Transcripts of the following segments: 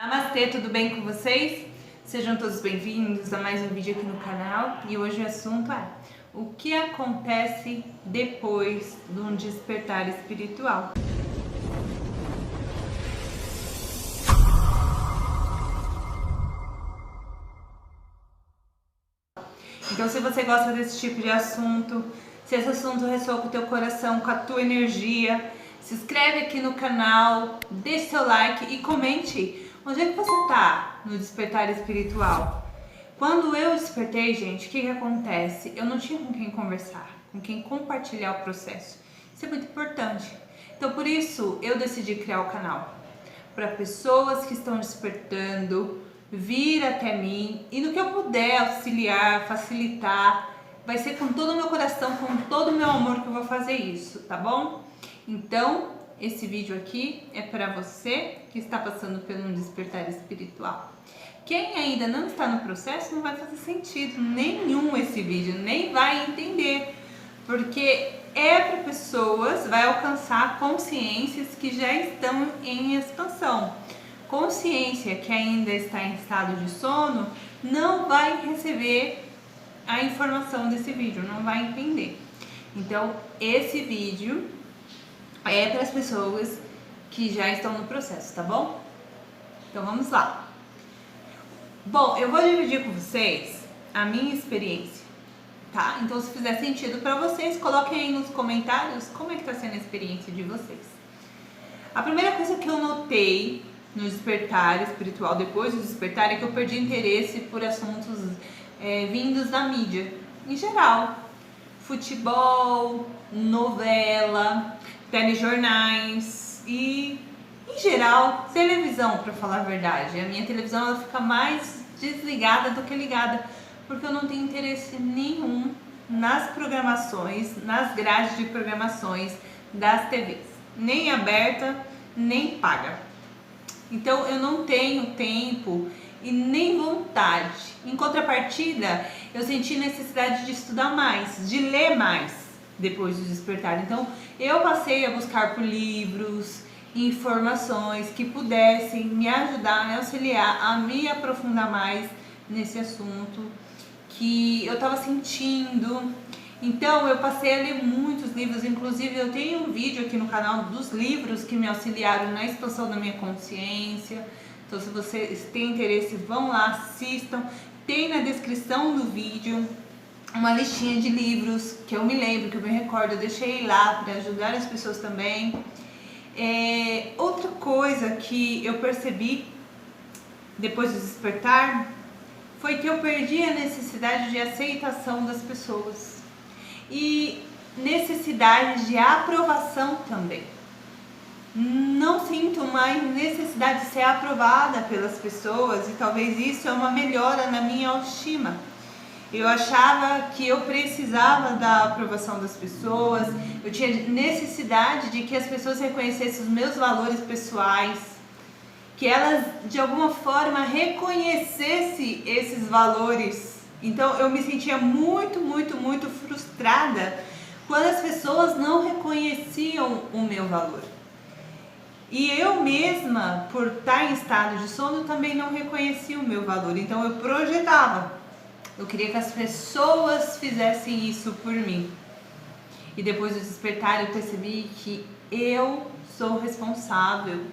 Namastê, tudo bem com vocês? Sejam todos bem-vindos a mais um vídeo aqui no canal e hoje o assunto é o que acontece depois de um despertar espiritual. Então, se você gosta desse tipo de assunto, se esse assunto ressoa com o teu coração, com a tua energia, se inscreve aqui no canal, deixe seu like e comente onde é que você está no despertar espiritual. Quando eu despertei, gente, o que acontece? Eu não tinha com quem conversar, com quem compartilhar o processo. Isso é muito importante. Então, por isso, eu decidi criar o canal. Para pessoas que estão despertando, vir até mim e no que eu puder auxiliar, facilitar, vai ser com todo o meu coração, com todo o meu amor que eu vou fazer isso, tá bom? Então, esse vídeo aqui é para você que está passando por um despertar espiritual. Quem ainda não está no processo não vai fazer sentido nenhum esse vídeo, nem vai entender, porque é para pessoas, vai alcançar consciências que já estão em expansão. Consciência que ainda está em estado de sono não vai receber a informação desse vídeo, não vai entender. Então, esse vídeo é para as pessoas que já estão no processo, tá bom? Então vamos lá. Bom, eu vou dividir com vocês a minha experiência, tá? Então, se fizer sentido para vocês, coloquem aí nos comentários como é que tá sendo a experiência de vocês. A primeira coisa que eu notei no despertar espiritual, depois do despertar, é que eu perdi interesse por assuntos vindos da mídia, em geral. Futebol, novela, telejornais e, em geral, televisão, para falar a verdade. A minha televisão ela fica mais desligada do que ligada, porque eu não tenho interesse nenhum nas programações, nas grades de programações das TVs, nem aberta, nem paga. Então eu não tenho tempo e nem vontade. Em contrapartida, eu senti necessidade de estudar mais, de ler mais depois do despertar. Então eu passei a buscar por livros, informações que pudessem me ajudar, me auxiliar a me aprofundar mais nesse assunto que eu estava sentindo. Então eu passei a ler muitos livros, inclusive eu tenho um vídeo aqui no canal dos livros que me auxiliaram na expansão da minha consciência. Então, se vocês têm interesse, vão lá, assistam. Tem na descrição do vídeo uma listinha de livros que eu me lembro, que eu me recordo, eu deixei lá para ajudar as pessoas também. Outra coisa que eu percebi depois do despertar foi que eu perdi a necessidade de aceitação das pessoas e necessidade de aprovação também. Não sinto mais necessidade de ser aprovada pelas pessoas e talvez isso é uma melhora na minha autoestima. Eu achava que eu precisava da aprovação das pessoas, eu tinha necessidade de que as pessoas reconhecessem os meus valores pessoais, que elas de alguma forma reconhecessem esses valores. Então eu me sentia muito frustrada quando as pessoas não reconheciam o meu valor. E eu mesma, por estar em estado de sono, também não reconhecia o meu valor. Então eu projetava. Eu queria que as pessoas fizessem isso por mim. E depois do despertar eu percebi que eu sou responsável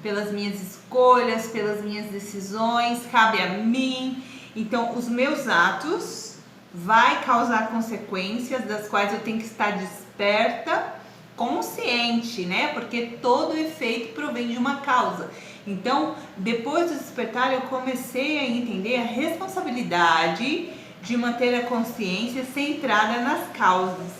pelas minhas escolhas, pelas minhas decisões, cabe a mim. Então os meus atos vai causar consequências das quais eu tenho que estar desperta, consciente, né? Porque todo efeito provém de uma causa. Então, depois do despertar, eu comecei a entender a responsabilidade de manter a consciência centrada nas causas.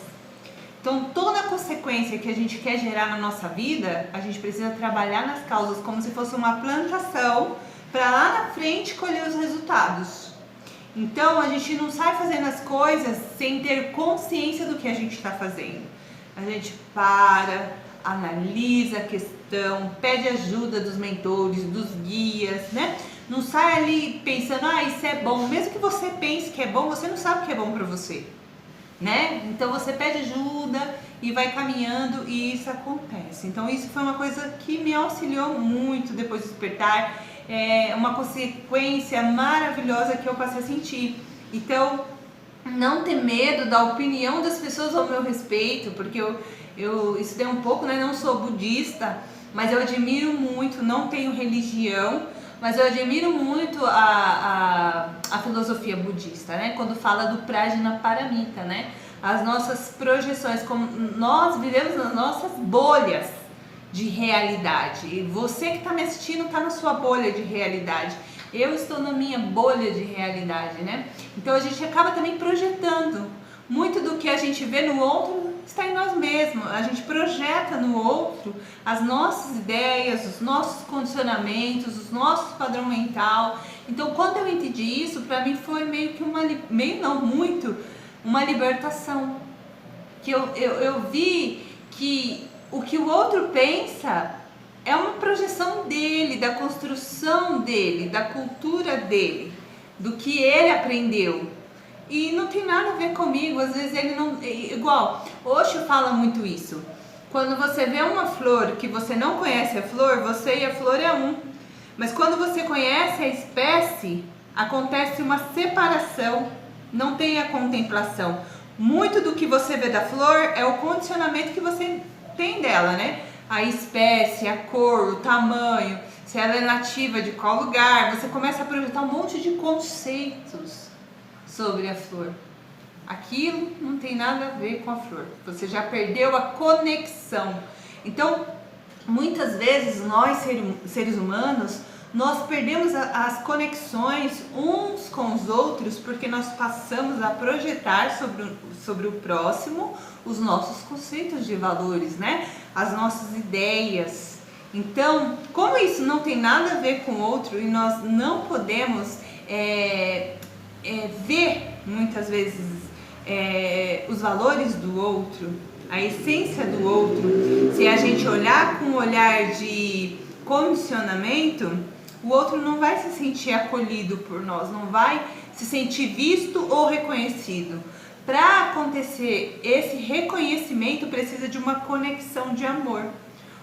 Então, toda a consequência que a gente quer gerar na nossa vida, a gente precisa trabalhar nas causas como se fosse uma plantação para lá na frente colher os resultados. Então, a gente não sai fazendo as coisas sem ter consciência do que a gente está fazendo. A gente para, analisa a questão, pede ajuda dos mentores, dos guias, né? Não sai ali pensando, isso é bom. Mesmo que você pense que é bom, você não sabe o que é bom para você, né? Então você pede ajuda e vai caminhando e isso acontece. Então isso foi uma coisa que me auxiliou muito depois do despertar. uma consequência maravilhosa que eu passei a sentir. Então, não ter medo da opinião das pessoas ao meu respeito, porque eu estudei um pouco, né? Não sou budista, mas eu admiro muito, não tenho religião, mas eu admiro muito a filosofia budista, né? Quando fala do Prajnaparamita, né? As nossas projeções, como nós vivemos nas nossas bolhas de realidade. E você que está me assistindo está na sua bolha de realidade. Eu estou na minha bolha de realidade, né? Então a gente acaba também projetando. Muito do que a gente vê no outro está em nós mesmos. A gente projeta no outro as nossas ideias, os nossos condicionamentos, os nossos padrão mental. Então quando eu entendi isso, para mim foi meio que uma libertação. Que eu vi que o que o outro pensa é uma projeção dele, da construção dele, da cultura dele, do que ele aprendeu. E não tem nada a ver comigo, às vezes ele não... Igual, Osho fala muito isso. Quando você vê uma flor que você não conhece a flor, você e a flor é um. Mas quando você conhece a espécie, acontece uma separação, não tem a contemplação. Muito do que você vê da flor é o condicionamento que você tem dela, né? A espécie, a cor, o tamanho, se ela é nativa de qual lugar. Você começa a projetar um monte de conceitos sobre a flor. Aquilo não tem nada a ver com a flor. Você já perdeu a conexão. Então, muitas vezes nós seres humanos, nós perdemos as conexões uns com os outros porque nós passamos a projetar sobre o próximo os nossos conceitos de valores, né? As nossas ideias. Então, como isso não tem nada a ver com o outro e nós não podemos ver muitas vezes os valores do outro, a essência do outro, se a gente olhar com um olhar de condicionamento, o outro não vai se sentir acolhido por nós, não vai se sentir visto ou reconhecido. Para acontecer esse reconhecimento, precisa de uma conexão de amor.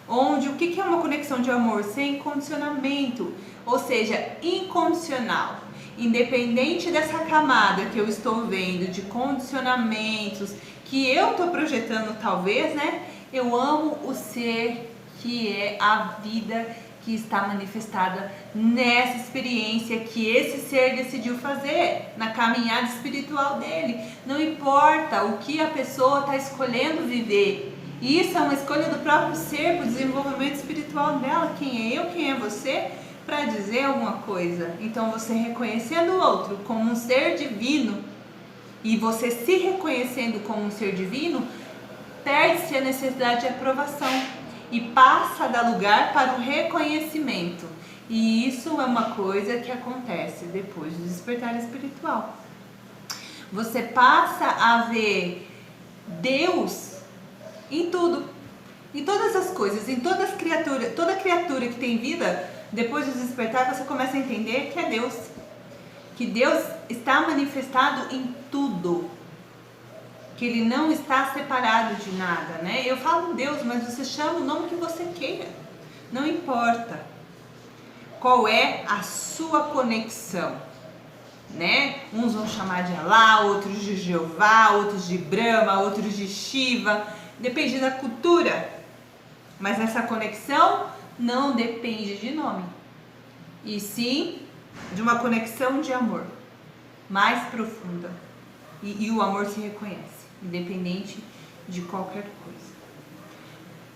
Onde, o que é uma conexão de amor? Sem condicionamento, ou seja, incondicional. Independente dessa camada que eu estou vendo de condicionamentos, que eu estou projetando talvez, né? Eu amo o ser que é a vida que está manifestada nessa experiência que esse ser decidiu fazer na caminhada espiritual dele. Não importa o que a pessoa está escolhendo viver. Isso é uma escolha do próprio ser, para o desenvolvimento espiritual dela. Quem é eu, quem é você, para dizer alguma coisa. Então você reconhecendo o outro como um ser divino e você se reconhecendo como um ser divino, perde-se a necessidade de aprovação e passa a dar lugar para o reconhecimento. E isso é uma coisa que acontece depois do despertar espiritual. Você passa a ver Deus em tudo, em todas as coisas, em todas as criaturas. Toda criatura que tem vida, depois do despertar, você começa a entender que é Deus. Que Deus está manifestado em tudo. Que ele não está separado de nada, né? Eu falo Deus, mas você chama o nome que você queira. Não importa qual é a sua conexão, né? Uns vão chamar de Alá, outros de Jeová, outros de Brahma, outros de Shiva. Depende da cultura. Mas essa conexão não depende de nome. E sim de uma conexão de amor mais profunda. E o amor se reconhece, independente de qualquer coisa.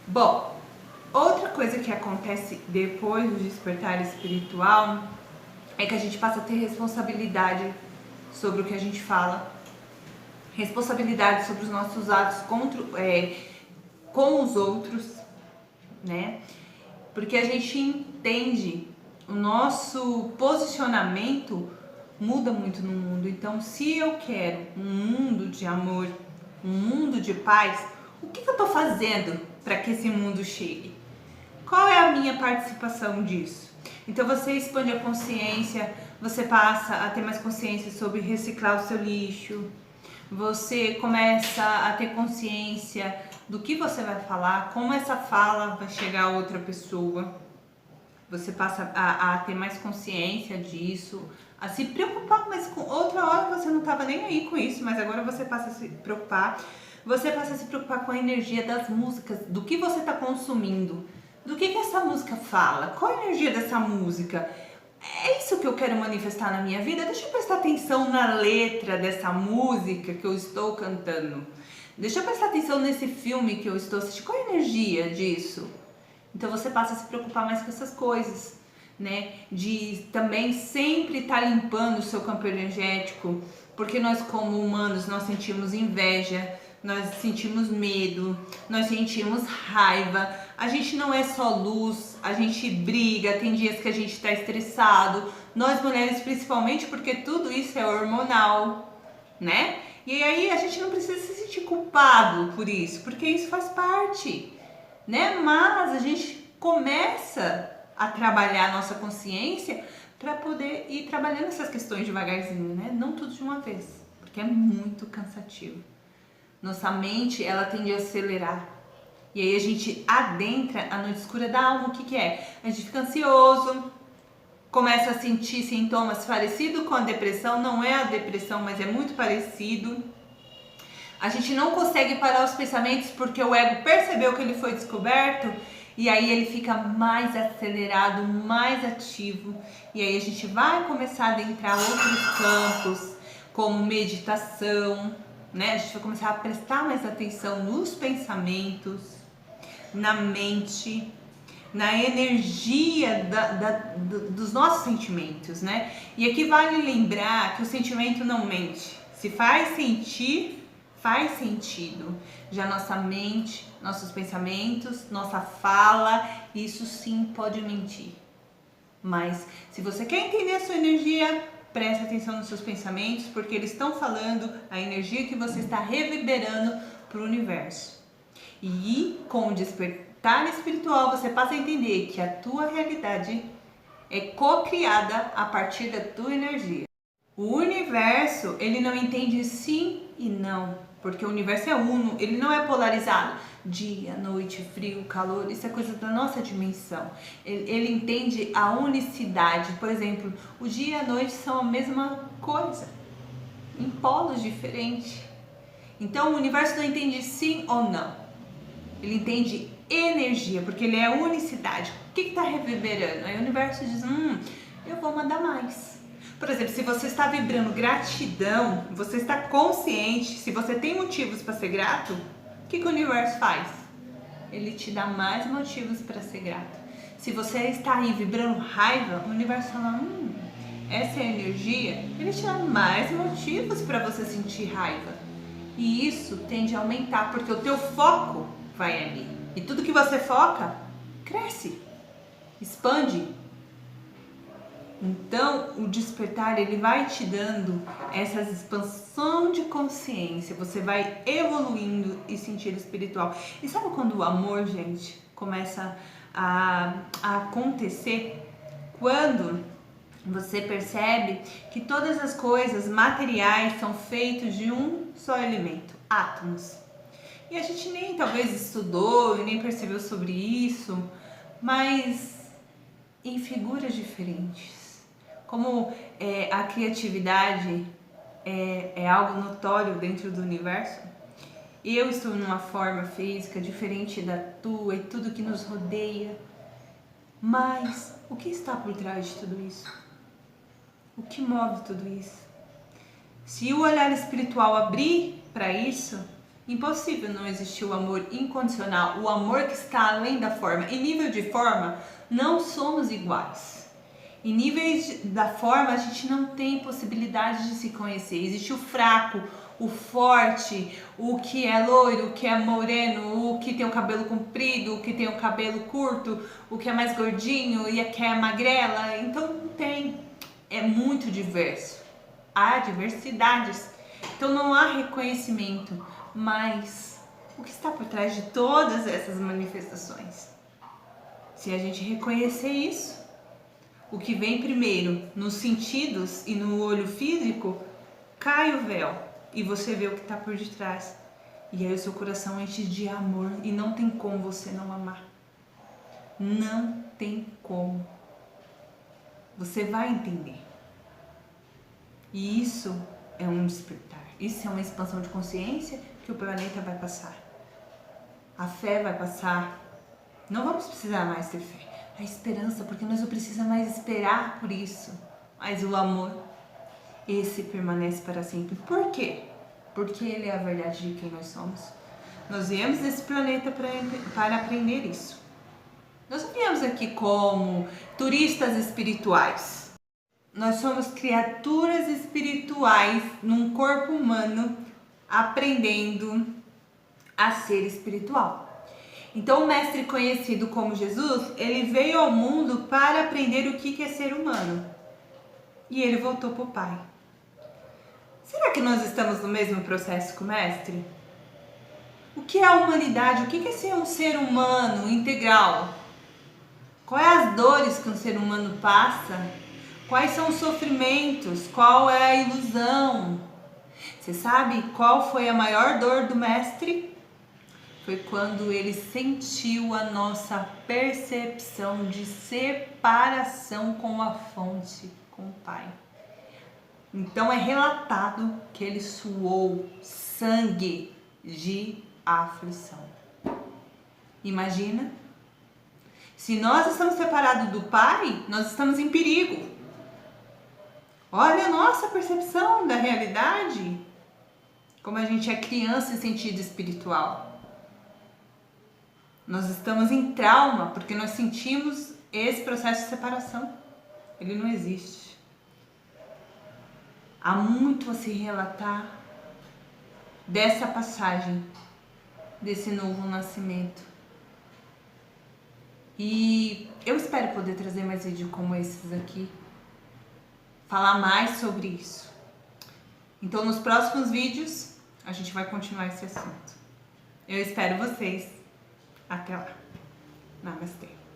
Bom, outra coisa que acontece depois do despertar espiritual é que a gente passa a ter responsabilidade sobre o que a gente fala, responsabilidade sobre os nossos atos com os outros, né? Porque a gente entende o nosso posicionamento muda muito no mundo. Então, se eu quero um mundo de amor, um mundo de paz, o que eu estou fazendo para que esse mundo chegue? Qual é a minha participação disso? Então, você expande a consciência, você passa a ter mais consciência sobre reciclar o seu lixo, você começa a ter consciência do que você vai falar, como essa fala vai chegar a outra pessoa. Você passa a ter mais consciência disso, a se preocupar, mas com outra hora você não estava nem aí com isso, mas agora você passa a se preocupar. Você passa a se preocupar com a energia das músicas, do que você está consumindo, do que essa música fala, qual a energia dessa música. É isso que eu quero manifestar na minha vida? Deixa eu prestar atenção na letra dessa música que eu estou cantando. Deixa eu prestar atenção nesse filme que eu estou assistindo. Qual a energia disso? Então você passa a se preocupar mais com essas coisas, né? De também sempre estar limpando o seu campo energético, porque nós como humanos, nós sentimos inveja, nós sentimos medo, nós sentimos raiva. A gente não é só luz, a gente briga, tem dias que a gente está estressado. Nós mulheres principalmente, porque tudo isso é hormonal, né? E aí a gente não precisa se sentir culpado por isso, porque isso faz parte, né? Mas a gente começa a trabalhar a nossa consciência para poder ir trabalhando essas questões devagarzinho, né? Não tudo de uma vez, porque é muito cansativo. Nossa mente, ela tende a acelerar. E aí a gente adentra a noite escura da alma. O que é? A gente fica ansioso, começa a sentir sintomas parecidos com a depressão. Não é a depressão, mas é muito parecido. A gente não consegue parar os pensamentos porque o ego percebeu que ele foi descoberto. E aí ele fica mais acelerado, mais ativo. E aí a gente vai começar a adentrar outros campos, como meditação, né? A gente vai começar a prestar mais atenção nos pensamentos, na mente, na energia dos nossos sentimentos, né? E aqui vale lembrar que o sentimento não mente. Se faz sentir, faz sentido. Já nossa mente, nossos pensamentos, nossa fala, isso sim pode mentir. Mas se você quer entender a sua energia, preste atenção nos seus pensamentos, porque eles estão falando a energia que você está reverberando para o universo. E com o despertar espiritual, você passa a entender que a tua realidade é co-criada a partir da tua energia. O universo, ele não entende sim e não, porque o universo é uno, ele não é polarizado. Dia, noite, frio, calor, isso é coisa da nossa dimensão. Ele entende a unicidade. Por exemplo, o dia e a noite são a mesma coisa, em polos diferentes. Então o universo não entende sim ou não. Ele entende energia, porque ele é unicidade. O que está reverberando? Aí o universo diz, eu vou mandar mais. Por exemplo, se você está vibrando gratidão, você está consciente, se você tem motivos para ser grato, o que o universo faz? Ele te dá mais motivos para ser grato. Se você está aí vibrando raiva, o universo fala, essa é a energia, ele te dá mais motivos para você sentir raiva. E isso tende a aumentar, porque o teu foco vai ali. E tudo que você foca, cresce, expande. Então, o despertar, ele vai te dando essa expansão de consciência. Você vai evoluindo e sentindo espiritual. E sabe quando o amor, gente, começa a acontecer? Quando você percebe que todas as coisas materiais são feitas de um só elemento, átomos. E a gente nem talvez estudou e nem percebeu sobre isso, mas em figuras diferentes. Como a criatividade é algo notório dentro do universo, eu estou numa forma física diferente da tua e tudo que nos rodeia. Mas o que está por trás de tudo isso? O que move tudo isso? Se o olhar espiritual abrir para isso, impossível não existir o amor incondicional, o amor que está além da forma. Em nível de forma, não somos iguais. Em níveis da forma, a gente não tem possibilidade de se conhecer. Existe o fraco, o forte, o que é loiro, o que é moreno, o que tem o cabelo comprido, o que tem o cabelo curto, o que é mais gordinho e o que é magrela. Então não tem, é muito diverso. Há diversidades, então não há reconhecimento. Mas o que está por trás de todas essas manifestações? Se a gente reconhecer isso, o que vem primeiro nos sentidos e no olho físico, cai o véu e você vê o que está por detrás. E aí o seu coração enche de amor e não tem como você não amar. Não tem como. Você vai entender. E isso é um despertar. Isso é uma expansão de consciência que o planeta vai passar. A fé vai passar. Não vamos precisar mais ter fé. A esperança, porque nós não precisamos mais esperar por isso. Mas o amor, esse permanece para sempre. Por quê? Porque ele é a verdade de quem nós somos. Nós viemos desse planeta para aprender isso. Nós não viemos aqui como turistas espirituais. Nós somos criaturas espirituais num corpo humano aprendendo a ser espiritual. Então o mestre conhecido como Jesus, ele veio ao mundo para aprender o que é ser humano. E ele voltou para o Pai. Será que nós estamos no mesmo processo que o mestre? O que é a humanidade? O que é ser um ser humano integral? Quais as dores que um ser humano passa? Quais são os sofrimentos? Qual é a ilusão? Você sabe qual foi a maior dor do mestre? Foi quando ele sentiu a nossa percepção de separação com a fonte, com o Pai. Então é relatado que ele suou sangue de aflição. Imagina? Se nós estamos separados do Pai, nós estamos em perigo. Olha a nossa percepção da realidade. Como a gente é criança em sentido espiritual. Nós estamos em trauma porque nós sentimos esse processo de separação. Ele não existe. Há muito a se relatar dessa passagem, desse novo nascimento. E eu espero poder trazer mais vídeos como esses aqui, falar mais sobre isso. Então nos próximos vídeos a gente vai continuar esse assunto. Eu espero vocês. Até lá. Namastê.